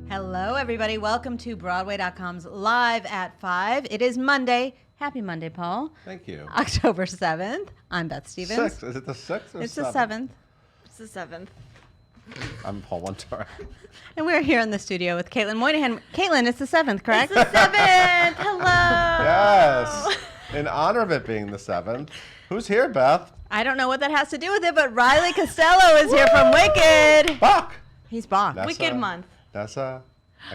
Hello, everybody. Welcome to Broadway.com's Live at 5. It is Monday. Happy Monday, Paul. Thank you. October 7th. I'm Beth Stevens. 6th. Is it the 6th or It's 7th? the 7th. It's the 7th. I'm Paul Wontor. And we're here in the studio with Caitlin Moynihan. Caitlin, it's the 7th, correct? It's the 7th. Hello. Yes. In honor of it being the 7th. Who's here, Beth? I don't know what that has to do with it, but Riley Costello is here from WICKED. Bach. He's Bach. That's Wicked month. I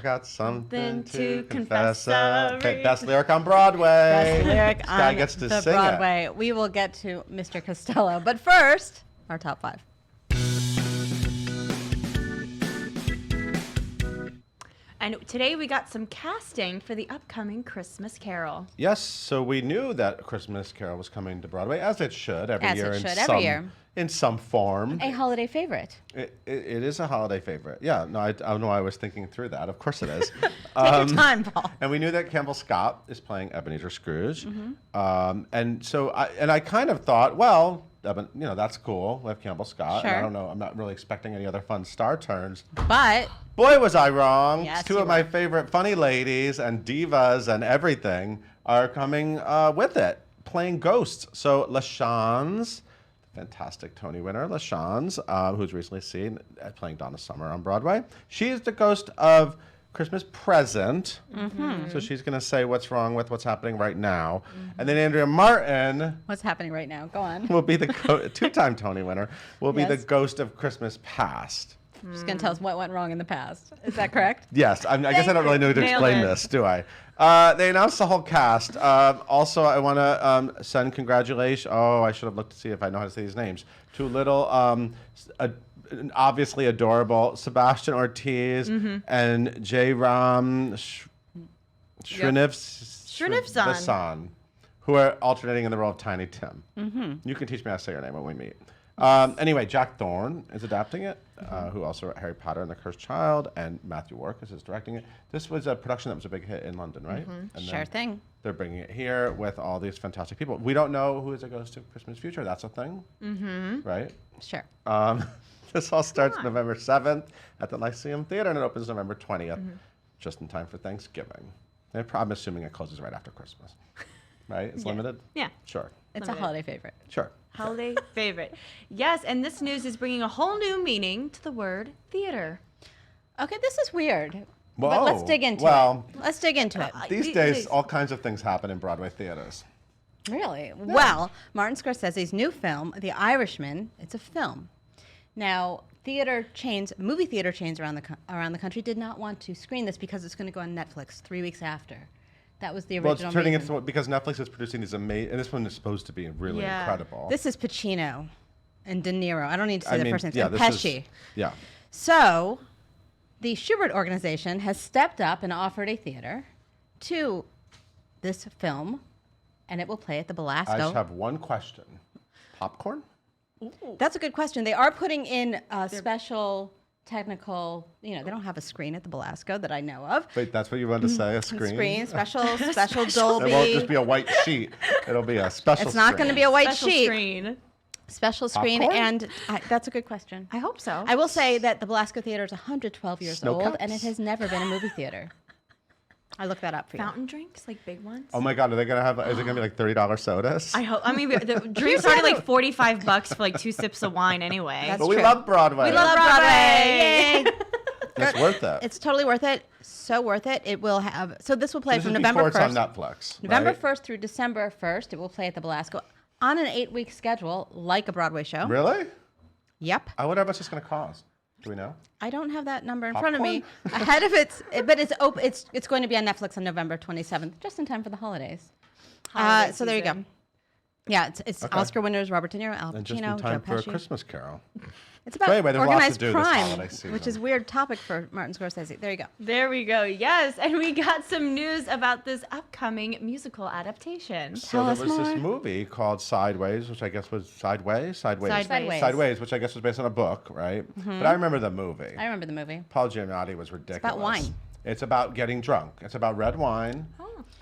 got something to confess. confess. Okay, best lyric on Broadway. Best lyric This guy on gets to the sing Broadway. We will get to Mr. Costello. But first, our top 5. And today we got some casting for the upcoming Christmas Carol. Yes, so we knew that Christmas Carol was coming to Broadway, as it should every As year. it should, every year. In some form. A holiday favorite. It is a holiday favorite. Yeah, no, I don't know why I was thinking through that. Of course it is. Take your time, Paul. And we knew that Campbell Scott is playing Ebenezer Scrooge. Mm-hmm. And so I kind of thought, well, that's cool. We have Campbell Scott. Sure. And I don't know. I'm not really expecting any other fun star turns. But Boy, was I wrong. Yes, Two you of my were. favorite funny ladies and divas and everything are coming with it, playing ghosts. So LaShawn's, fantastic Tony winner, LaShawn's, who's recently seen playing Donna Summer on Broadway. She is the ghost of Christmas Present. Mm-hmm. So she's going to say what's wrong with what's happening right now. And then Andrea Martin what's happening right now? Go on. will be the two-time Tony winner, will be the Yes. ghost of Christmas Past. Just going to tell us what went wrong in the past. Is that correct? Yes, I guess I don't really know to Nailed explain it. this, do I? They announced the whole cast. Also, I want to send congratulations. Oh, I should have looked to see if I know how to say these names. Two little, obviously adorable Sebastian Ortiz and J. Ram Srinivsan, who are alternating in the role of Tiny Tim. You can teach me how to say your name when we meet. Anyway, Jack Thorne is adapting it, who also wrote Harry Potter and the Cursed Child, and Matthew Warchus is directing it. This was a production that was a big hit in London, right? And Sure then thing. They're bringing it here with all these fantastic people. We don't know who is a ghost of Christmas Future. That's a thing, right? Sure. This all starts November 7th at the Lyceum Theater, and it opens November 20th, just in time for Thanksgiving. I'm assuming it closes right after Christmas, right? It's limited? Yeah. Sure. It's a Limited. holiday favorite. Sure. Holiday favorite. Yes, and this news is bringing a whole new meaning to the word theater. Okay, this is weird. Whoa. But let's dig into Well, it. Let's dig into it. These days, all kinds of things happen in Broadway theaters. Really? Well, Martin Scorsese's new film, The Irishman, it's a film. Now, movie theater chains around the country did not want to screen this because it's going to go on Netflix 3 weeks after. That was the Well, original it's turning reason. into because Netflix is producing these amazing, and this one is supposed to be really Yeah. incredible. This is Pacino and De Niro. I don't need to say the first names. yeah, And this Pesci. is, yeah. So, the Schubert organization has stepped up and offered a theater to this film, and it will play at the Belasco. I just have one question: popcorn? That's a good question. They are putting in special technical, they don't have a screen at the Belasco that I know of. Wait, that's what you wanted to say? A screen? Special It Dolby. won't just be a white sheet. It'll be a special. It's not going to be a white Special sheet. screen. Special screen, Popcorn? and that's a good question. I hope so. I will say that the Belasco Theater is 112 years Snow old, caps? and it has never been a movie theater. I looked that up for you. Fountain drinks, like big ones. Oh my God, are they gonna have? Is it gonna be like $30 sodas? I hope. I mean, the drinks started like $45 for like 2 sips of wine anyway. That's but we true. love Broadway. We love Broadway! Yay! It's worth it. It's totally worth it. So worth it. It will have. So this will play This from is November before 1st. it's on Netflix. November right? 1st through December 1st. It will play at the Belasco on an 8-week schedule, like a Broadway show. Really? Yep. I wonder how much it's gonna cost. Do we know? I don't have that number in front of me. Ahead of but it's going to be on Netflix on November 27th, just in time for the holidays. Holiday So there you go. season. Yeah, it's Okay. Oscar winners Robert De Niro, Al And just in Pacino, Joe time for a Pesci. Christmas Carol. It's about So anyway, there's lots to organized do this crime, holiday season. which is a weird topic for Martin Scorsese. There you go. There we go. Yes, and we got some news about this upcoming musical adaptation. So Tell there us was this more. movie called Sideways, which I guess was Sideways, Sideways. which I guess was based on a book, right? But I remember the movie. I remember the movie. Paul Giamatti was ridiculous. about wine. It's about getting drunk. It's about red wine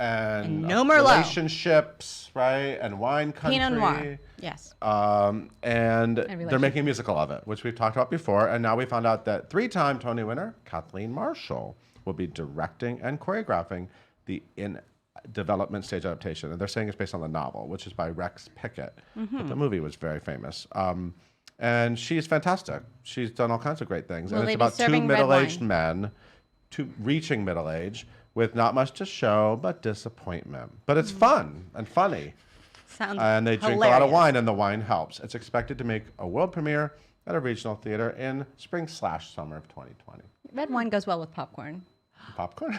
and no Merlot. relationships, right? And wine country. Pinot Noir. Yes. And they're relationship. making a musical of it, which we've talked about before. And now we found out that 3-time Tony winner Kathleen Marshall will be directing and choreographing the in development stage adaptation. And they're saying it's based on the novel, which is by Rex Pickett. But the movie was very famous. And she's fantastic. She's done all kinds of great things. Will and they it's be about 2 serving red middle-aged wine? men reaching middle age with not much to show but disappointment. But it's fun and funny. Sounds And they drink a lot hilarious. of wine, and the wine helps. It's expected to make a world premiere at a regional theater in spring/summer of 2020. Red wine goes well with popcorn. Popcorn.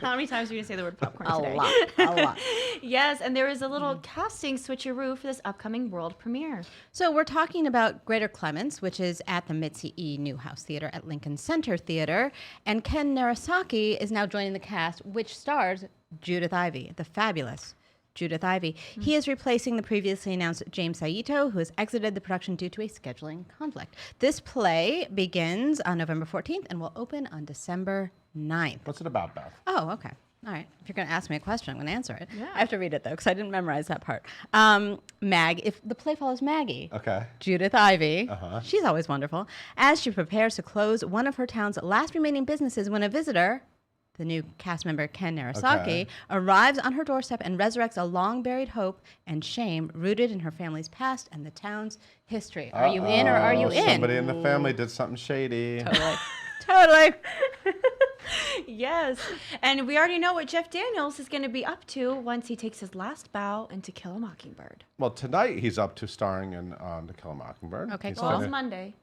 How many times are you going to say the word popcorn A today? lot. A lot. Yes, and there is a little casting switcheroo for this upcoming world premiere. So we're talking about Greater Clements, which is at the Mitzi E. Newhouse Theater at Lincoln Center Theater. And Ken Narasaki is now joining the cast, which stars Judith Ivey, the fabulous Judith Ivey. He is replacing the previously announced James Saito, who has exited the production due to a scheduling conflict. This play begins on November 14th and will open on December 9th. What's it about, Beth? Oh, okay. All right. If you're going to ask me a question, I'm going to answer it. Yeah. I have to read it, though, because I didn't memorize that part. If the play follows Maggie, Okay. Judith Ivey, Uh-huh. she's always wonderful, as she prepares to close one of her town's last remaining businesses when a visitor, the new cast member Ken Narasaki, Okay. arrives on her doorstep and resurrects a long-buried hope and shame rooted in her family's past and the town's history. Are you in or are you in? Somebody in the family did something shady. Totally. Totally. Yes, and we already know what Jeff Daniels is going to be up to once he takes his last bow in To Kill a Mockingbird. Well, tonight he's up to starring in To Kill a Mockingbird. Okay, He's cool. Well, gonna- it's Monday.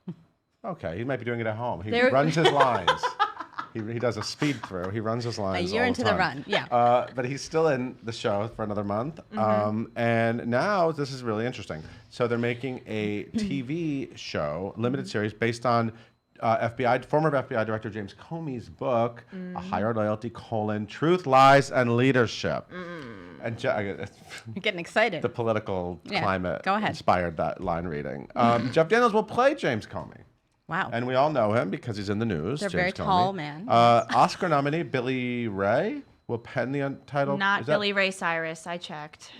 Okay, he might be doing it at home. He There- runs his lines. He does a speed through. He runs his A lines. year all into the the time. run. Yeah. But he's still in the show for another month. Mm-hmm. And now this is really interesting. So they're making a TV show, limited series, based on former FBI Director James Comey's book, A Higher Loyalty: Truth, Lies, and Leadership. And You're getting excited. the political Yeah, climate go ahead. inspired that line reading. Jeff Daniels will play James Comey. Wow. And we all know him because he's in the news. They're James very Comey. tall man. Oscar nominee Billy Ray will pen the untitled. Not is that- Billy Ray Cyrus. I checked.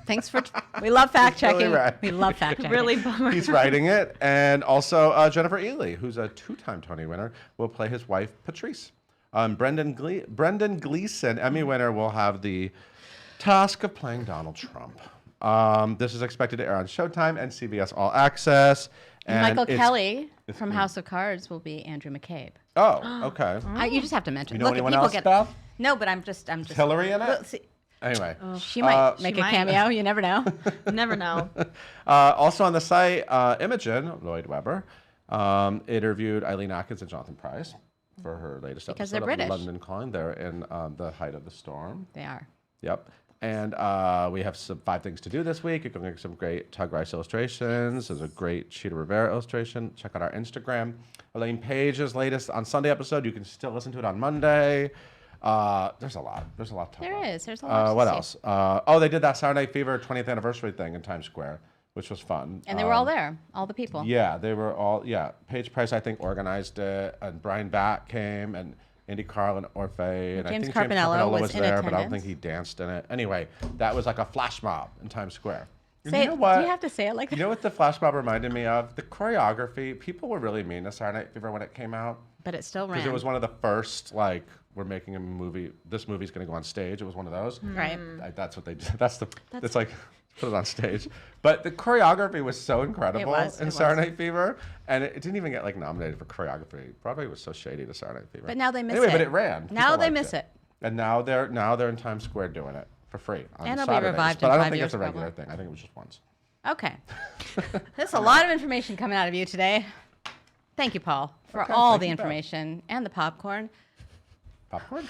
Thanks for. We love fact Billy checking. Ray. We love fact checking. Really bummer. He's writing it, and also Jennifer Ely, who's a 2-time Tony winner, will play his wife Patrice. Brendan Gleeson, Emmy winner, will have the task of playing Donald Trump. This is expected to air on Showtime and CBS All Access. And Michael it's- Kelly it's from good. House of Cards will be Andrew McCabe. Oh, okay. You just have to mention. You know Look, anyone people else, get. Beth? No, but I'm just. Hillary in it? Look, see, Anyway. she might She make a might. cameo. You never know. Never know. Also on the site, Imogen Lloyd Webber interviewed Eileen Atkins and Jonathan Pryce for her latest Because episode they're British. of London Calling. They're in the height of the storm. They are. Yep. And we have some 5 things to do this week. You're going to get some great Tug Rice illustrations. There's a great Cheetah Rivera illustration. Check out our Instagram. Elaine Page's latest on Sunday episode. You can still listen to it on Monday. There's a lot. There's a lot to talk There about. is. There's a lot to What see. else? They did that Saturday Night Fever 20th anniversary thing in Times Square, which was fun. And they were all there. All the people. Yeah, they were all, Paige Price, I think, organized it, and Brian Batt came, and Andy Carl and Orfeh, and I James think Carpinello James Carpinello was was in there, but I don't attendance. think he danced in it. Anyway, that was like a flash mob in Times Square. And Say you it. know what? Do you have to say it like that? You know what the flash mob reminded me of? The choreography. People were really mean to Saturday Night Fever when it came out. But it still Because ran. it was one of the first, like, we're making a movie. This movie's going to go on stage. It was one of those. Right. That's what they did. It's like, put it on stage. But the choreography was so incredible in it was. Saturday Night Fever. And it didn't even get, like, nominated for choreography. Broadway was so shady to Saturday Night Fever. But now they miss anyway, it. but it ran. Now People they liked miss it. And now they're in Times Square doing it for free on And it'll be Saturdays. revived But in I don't 5 think years, it's a regular probably. thing. I think it was just once. Okay. There's a lot of information coming out of you today. Thank you, Paul, for Okay, all thank the you, Beth. information and the popcorn. Popcorn?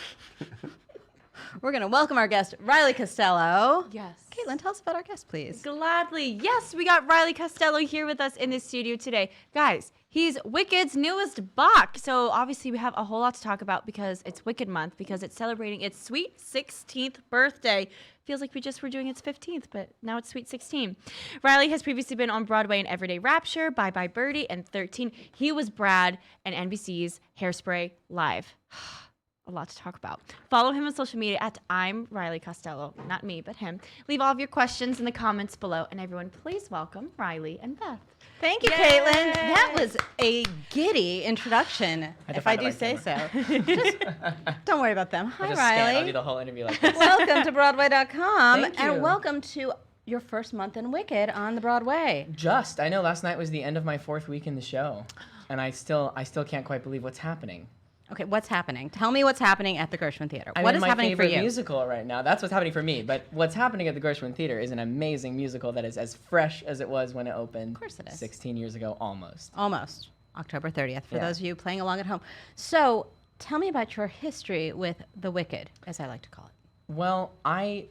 We're going to welcome our guest, Riley Costello. Yes. Caitlin, tell us about our guest, please. Gladly. Yes, we got Riley Costello here with us in the studio today. Guys, he's Wicked's newest Bach. So obviously we have a whole lot to talk about because it's Wicked month, because it's celebrating its sweet 16th birthday. Feels like we just were doing its 15th, but now it's sweet 16. Riley has previously been on Broadway in Everyday Rapture, Bye Bye Birdie, and 13. He was Brad and NBC's Hairspray Live. A lot to talk about. Follow him on social media at I'm Riley Costello. Not me, but him. Leave all of your questions in the comments below. And everyone, please welcome Riley and Beth. Thank you, Yay! Caitlin. That was a giddy introduction, had to if I find the do right say camera. so. Don't worry about them. Hi, I'll just stand. I'll Riley. do the whole interview like this. Welcome to Broadway.com. Thank you. And welcome to your first month in Wicked on the Broadway. I know last night was the end of my 4th week in the show, and I still can't quite believe what's happening. Okay, what's happening? Tell me what's happening at the Gershwin Theater. I'm What in is my happening for favorite you? musical right now. That's what's happening for me. But what's happening at the Gershwin Theater is an amazing musical that is as fresh as it was when it opened. Of course it is. 16 years ago, almost. Almost. October 30th, for Yeah. those of you playing along at home. So tell me about your history with The Wicked, as I like to call it. Well, I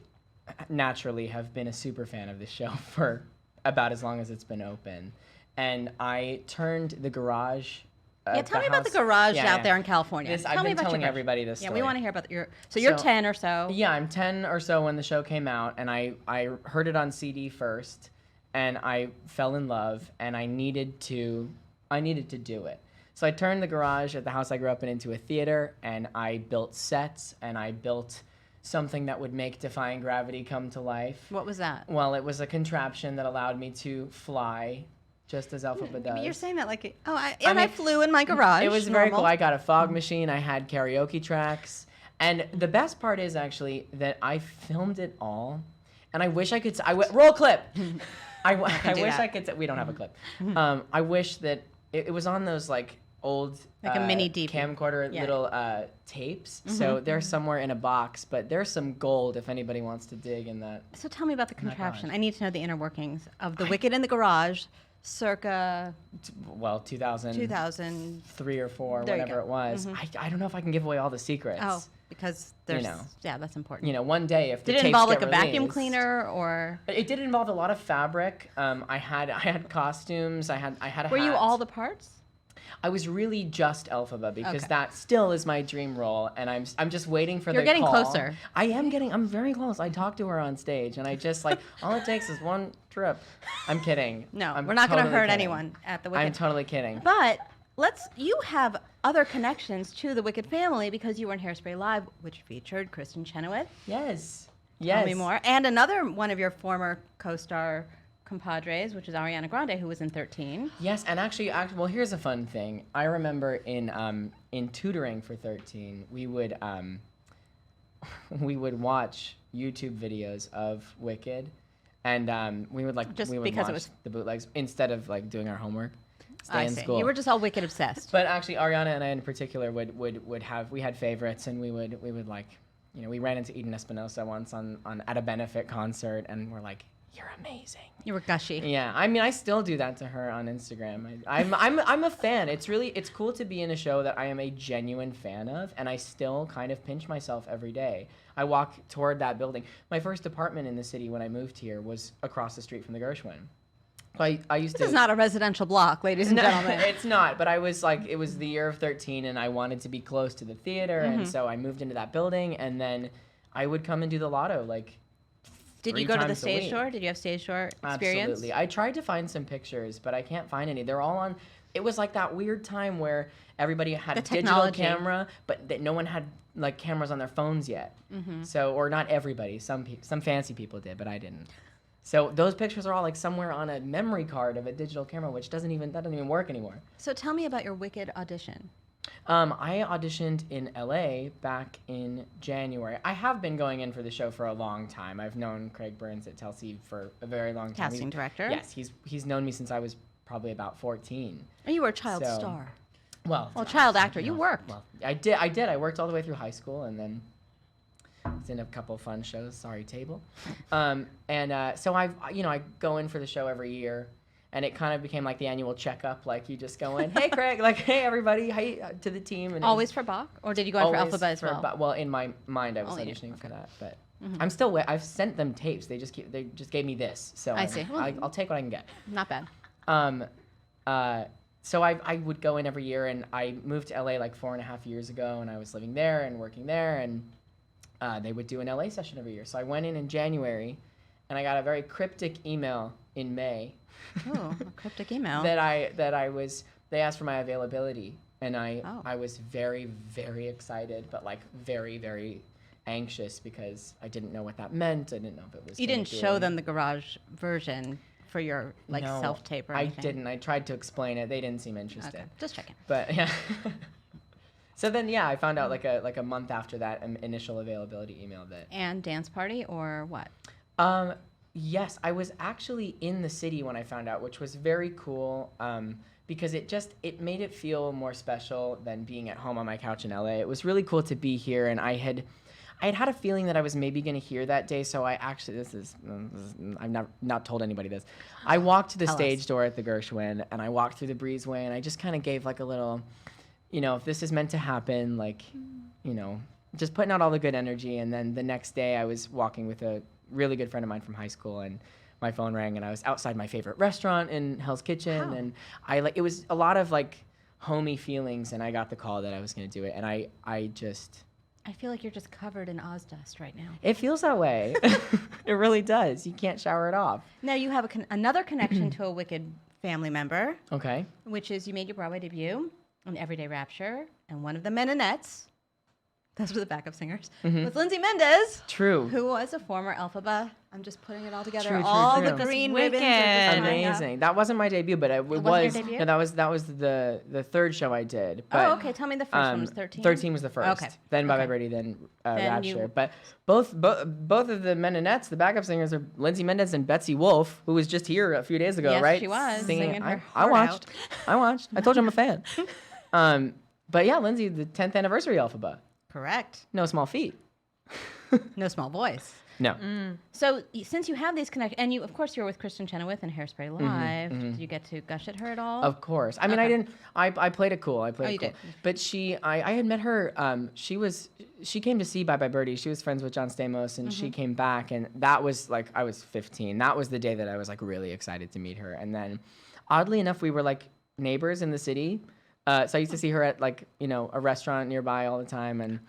naturally have been a super fan of this show for about as long as it's been open, and I turned the garage. Tell me about the garage out there in California. I've Tell me been about your telling garage. everybody this Yeah, story. we want to hear about your. So you're 10 or so. Yeah, I'm 10 or so when the show came out, and I heard it on CD first, and I fell in love, and I needed to do it. So I turned the garage at the house I grew up in into a theater, and I built sets, and I built something that would make Defying Gravity come to life. What was that? Well, it was a contraption that allowed me to fly, just as Alphaba does. You're saying that like, I mean, flew in my garage. It was very normal. cool. I got a fog machine. I had karaoke tracks. And the best part is actually that I filmed it all. And I wish I could. Roll clip. I wish that. I could. We don't have a clip. I wish that it was on those like old Like a mini DV. camcorder Yeah. little tapes. So they're somewhere in a box. But there's some gold if anybody wants to dig in that. So tell me about the my contraption. gosh. I need to know the inner workings of The Wicked in the Garage, circa Well, 2003 2000. or 4, There you whatever go. it was. I don't know if I can give away all the secrets. Oh, because there's, know. yeah, that's important. You know, one day if the Did it tapes involve get like a vacuum released- cleaner or? It did involve a lot of fabric. I had costumes. I had a Were you hat. all the parts? I was really just Elphaba because Okay. that still is my dream role, and I'm just waiting for You're the getting call. closer. I'm very close. I talked to her on stage, and I just like all it takes is one trip. I'm kidding. No, I'm we're not going to totally hurt kidding. anyone at The Wicked. I'm totally kidding. But you have other connections to the Wicked family because you were in Hairspray Live, which featured Kristen Chenoweth. Yes. Tell me more. And another one of your former co-star compadres, which is Ariana Grande, who was in 13. Yes, and actually, well, here's a fun thing. I remember in tutoring for 13, we would watch YouTube videos of Wicked, and we would Just we would because it watch was- the bootlegs instead of like doing our homework. Stay I in see. school. You were just all Wicked obsessed. But actually, Ariana and I in particular would have favorites, and we would like, you know, we ran into Eden Espinosa once at a benefit concert, and we're like, "You're amazing." You were gushy. Yeah, I mean, I still do that to her on Instagram. I'm a fan. It's cool to be in a show that I am a genuine fan of, and I still kind of pinch myself every day. I walk toward that building. My first apartment in the city when I moved here was across the street from the Gershwin. So I used This is not a residential block, ladies and gentlemen. It's not, but I was like, it was the year of 13, and I wanted to be close to the theater, and so I moved into that building, and then I would come and do the lotto, like. Did 3 you go to the times a stage week. door? Did you have stage door experience? Absolutely. I tried to find some pictures, but I can't find any. They're all on. It was like that weird time where everybody had The a digital technology. camera, but that no one had like cameras on their phones yet. So, or not everybody. Some fancy people did, but I didn't. So those pictures are all like somewhere on a memory card of a digital camera, which doesn't even work anymore. So tell me about your Wicked audition. I auditioned in LA back in January. I have been going in for the show for a long time. I've known Craig Burns at Telsey for a very long time. Casting director? Yes, he's known me since I was probably about 14. Oh, you were a child So- star. Well, Child actor. You worked. Well, I did. I worked all the way through high school, and then was in a couple of fun shows. Sorry, table. So I go in for the show every year, and it kind of became like the annual checkup. Like you just go in, hey Craig, like hey everybody, hey to the team. And Always for Bach? Or did you go in for always Alphaba as for well? well, in my mind, I was Oh, yeah, auditioning for okay. that, but I'm still. I've sent them tapes. They just gave me this, so I see. I'll take what I can get. Not bad. So I would go in every year, and I moved to LA like 4.5 years ago, and I was living there and working there, and they would do an LA session every year. So I went in January, and I got a very cryptic email in May Oh, a cryptic email. they asked for my availability and Oh. I was very, very excited, but like very, very anxious because I didn't know what that meant. I didn't know if it was. You gonna didn't do show any- them the garage version for your like No, self-tape or I anything? didn't. I tried to explain it. They didn't seem interested. Okay, just checking. But yeah. So then, yeah, I found out like a month after that initial availability email that. And dance party or what? Yes, I was actually in the city when I found out, which was very cool. Because it made it feel more special than being at home on my couch in LA. It was really cool to be here, and I had had a feeling that I was maybe going to hear that day. So I actually, I've not told anybody this. I walked to the Tell stage us. door at the Gershwin, and I walked through the breezeway, and I just kind of gave like a little, if this is meant to happen, like, just putting out all the good energy. And then the next day, I was walking with a really good friend of mine from high school, and my phone rang, and I was outside my favorite restaurant in Hell's Kitchen, Wow. and it was a lot of like homey feelings, and I got the call that I was going to do it, and I just. I feel like you're just covered in Oz dust right now. It feels that way. It really does. You can't shower it off. Now you have another connection to a Wicked family member, Okay. which is you made your Broadway debut on Everyday Rapture, and one of the Menonettes, those were the backup singers, was Lindsay Mendez, True. who was a former Elphaba. I'm just putting it all together. True, true, all true. the green Wicked. ribbons. Are just lining up. Amazing. That wasn't my debut, but it wasn't was. your debut? No, that was the third show I did. But, Oh, okay. Tell me the first one was 13. 13 was the first. Okay. Then Bye Bye Okay. Birdie, then Then you- Rapture. But both of the Menonettes, the backup singers, are Lindsay Mendez and Betsy Wolfe, who was just here a few days ago, Yes, right? she was, singing her I heart watched. I watched. I told you I'm a fan. But yeah, Lindsay, the 10th anniversary Elphaba. Correct. No small feat. No small voice. No. So since you have these connections, and you, of course, you were with Kristen Chenoweth in Hairspray Mm-hmm, Live. Did you get to gush at her at all? Of course. I mean, I Okay. didn't. I played it cool. I played Oh, it you cool. did. But I had met her. She came to see Bye Bye Birdie. She was friends with John Stamos, and she came back, and that was like I was 15. That was the day that I was like really excited to meet her. And then, oddly enough, we were like neighbors in the city. So I used to see her at like a restaurant nearby all the time, and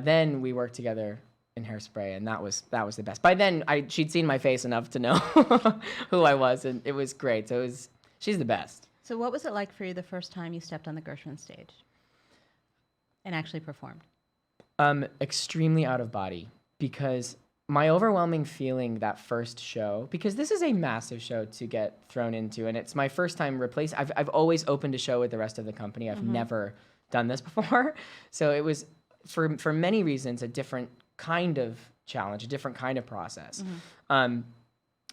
then we worked together in Hairspray, and that was the best. By then, she'd seen my face enough to know who I was, and it was great. So she's the best. So what was it like for you the first time you stepped on the Gershwin stage and actually performed? Extremely out of body, because my overwhelming feeling that first show, because this is a massive show to get thrown into, and it's my first time I've always opened a show with the rest of the company. I've never done this before. So it was, for many reasons, a different kind of challenge, a different kind of process.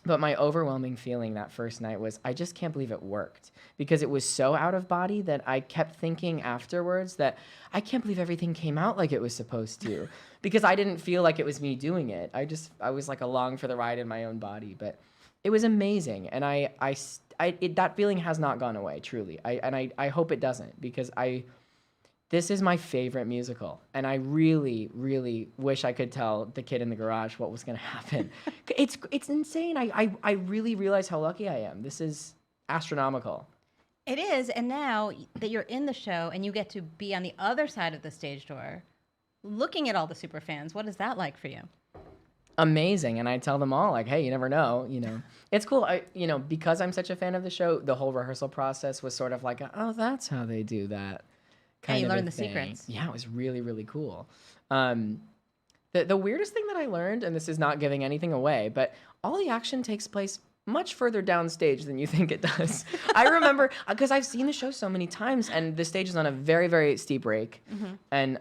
But my overwhelming feeling that first night was, I just can't believe it worked, because it was so out of body that I kept thinking afterwards that I can't believe everything came out like it was supposed to, because I didn't feel like it was me doing it. I was like along for the ride in my own body, but it was amazing. And that feeling has not gone away, truly. I hope it doesn't, because this is my favorite musical, and I really, really wish I could tell the kid in the garage what was going to happen. It's insane. I really realize how lucky I am. This is astronomical. It is, and now that you're in the show and you get to be on the other side of the stage door, looking at all the super fans, what is that like for you? Amazing. And I tell them all, like, hey, you never know, It's cool. Because I'm such a fan of the show, the whole rehearsal process was sort of like, oh, that's how they do that. And you of a learned the thing. secrets. Yeah, it was really, really cool. The weirdest thing that I learned, and this is not giving anything away, but all the action takes place much further downstage than you think it does. I remember, because I've seen the show so many times, and the stage is on a very, very steep rake. And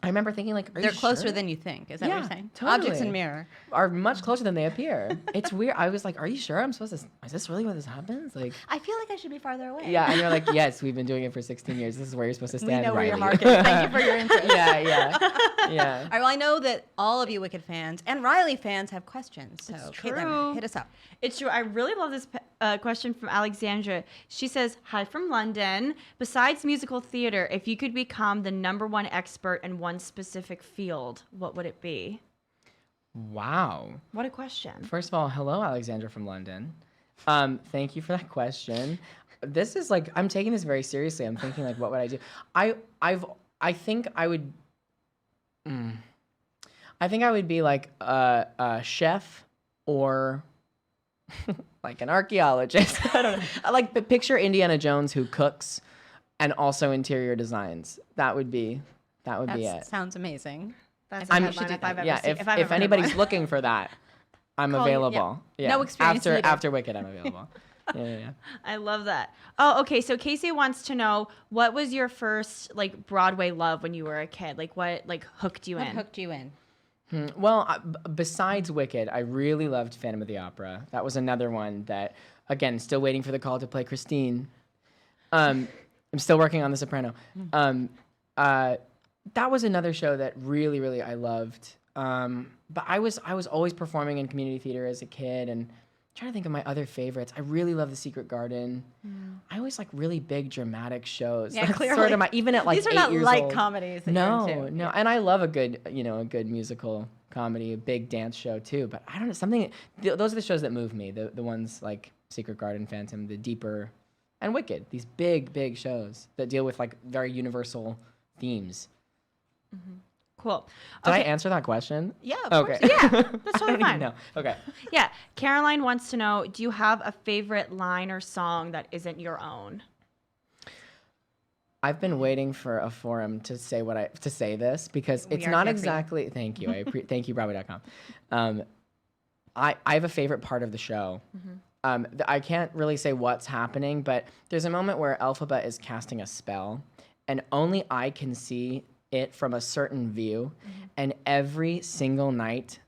I remember thinking, like, are They're you closer sure? than you think. Is that what Yeah, you're saying? totally. Objects in mirror. Are much closer than they appear. It's weird. I was like, are you sure I'm supposed to, is this really what this happens? Like, I feel like I should be farther away. yeah, and you're like, yes, we've been doing it for 16 years. This is where you're supposed to We stand, know where your Riley. market is. Thank you for your interest. Yeah. All right, well, I know that all of you Wicked fans and Riley fans have questions. So, It's Caitlin, true. hit us up. It's true. I really love this question from Alexandra. She says, hi from London. Besides musical theater, if you could become the #1 expert in one specific field, what would it be? Wow. What a question. First of all, hello, Alexandra from London. Thank you for that question. This is like, I'm taking this very seriously. I'm thinking, like, what would I do? I think I would. I think I would be like a chef or like an archaeologist. I don't know. I like picture Indiana Jones who cooks, and also interior designs. That would be it. Sounds amazing. That's I'm- a headline if I've ever Yeah, seen. if I've ever heard anybody's one. looking for that, I'm Call you- yeah. available. Yeah. No experience needed. After Wicked, I'm available. Yeah. I love that. Oh, okay. So Casey wants to know, what was your first like Broadway love when you were a kid? Like what like hooked you What in? hooked you in? Well, besides Wicked, I really loved Phantom of the Opera. That was another one that, again, still waiting for the call to play Christine. I'm still working on The Soprano. That was another show that really, really I loved. But I was always performing in community theater as a kid, and I'm trying to think of my other favorites. I really love The Secret Garden. I always like really big dramatic shows. Yeah, That's clearly. sort of my, even at like These are 8 not years light old. comedies that No, you're into. no, and I love a good musical comedy, a big dance show too. But I don't know, those are the shows that move me. The ones like Secret Garden, Phantom, the deeper, and Wicked. These big shows that deal with like very universal themes. Cool. Did I answer that question? Yeah, of Okay. course. Yeah, that's totally fine. No. Okay. Yeah. Caroline wants to know, do you have a favorite line or song that isn't your own? I've been waiting for a forum to say this because We it's are not here for you. exactly. Thank you. Thank you, Broadway.com. I have a favorite part of the show. I can't really say what's happening, but there's a moment where Elphaba is casting a spell, and only I can see it from a certain view. And every single night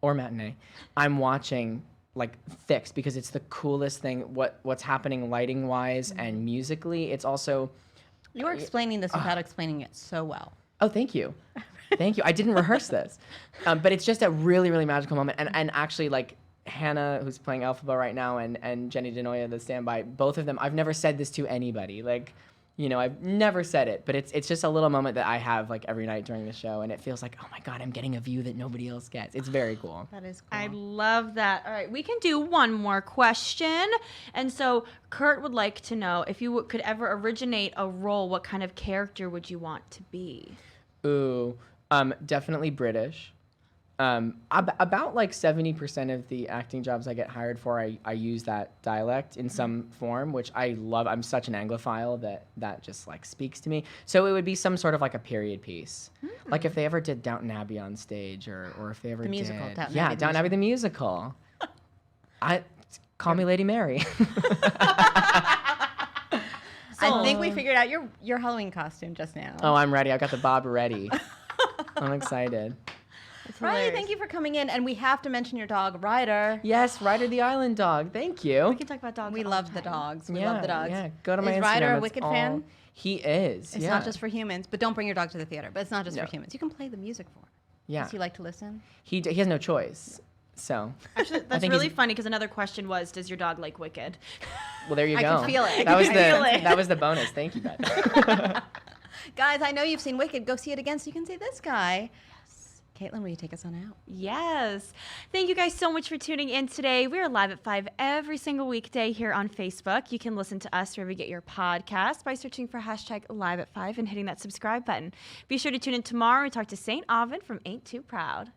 or matinee, I'm watching like fixed because it's the coolest thing. What's happening lighting wise and musically. It's also. You were explaining this without explaining it so well. Oh, thank you. Thank you. I didn't rehearse this. But it's just a really, really magical moment. And actually, like, Hannah, who's playing Elphaba right now, and Jenny Denoya, the standby, both of them, I've never said this to anybody. Like, I've never said it. But it's just a little moment that I have, like, every night during the show. And it feels like, oh, my God, I'm getting a view that nobody else gets. It's very cool. That is cool. I love that. All right, we can do one more question. And so Kurt would like to know, if you could ever originate a role, what kind of character would you want to be? Ooh, definitely British. About like 70% of the acting jobs I get hired for, I use that dialect in some form, which I love. I'm such an Anglophile that just like speaks to me. So it would be some sort of like a period piece. Like if they ever did Downton Abbey on stage, or if they ever The musical, did. Downton Yeah, Abbey the Downton Abbey the musical. Call me Lady Mary. I think we figured out your Halloween costume just now. Oh, I'm ready. I got the bob ready. I'm excited. Riley, thank you for coming in. And we have to mention your dog, Ryder. Yes, Ryder the Island Dog. Thank you. We can talk about dogs. We all love the the time. dogs. We love the dogs. Yeah, go to my Is Instagram. Ryder a it's Wicked all- fan? He is. It's not just for humans, but don't bring your dog to the theater. But it's not just No. for humans. You can play the music for him. Yeah. Does he like to listen? He has no choice. So. Actually, I that's think really he's- funny because another question was, does your dog like Wicked? Well, there you I go. can feel it. That was I can feel it. that was the bonus. Thank you, Beth. Guys, I know you've seen Wicked. Go see it again so you can see this guy. Caitlin, will you take us on out? Yes. Thank you guys so much for tuning in today. We are live at 5 every single weekday here on Facebook. You can listen to us wherever you get your podcast by searching for hashtag live at 5 and hitting that subscribe button. Be sure to tune in tomorrow and talk to St. Ovid from Ain't Too Proud.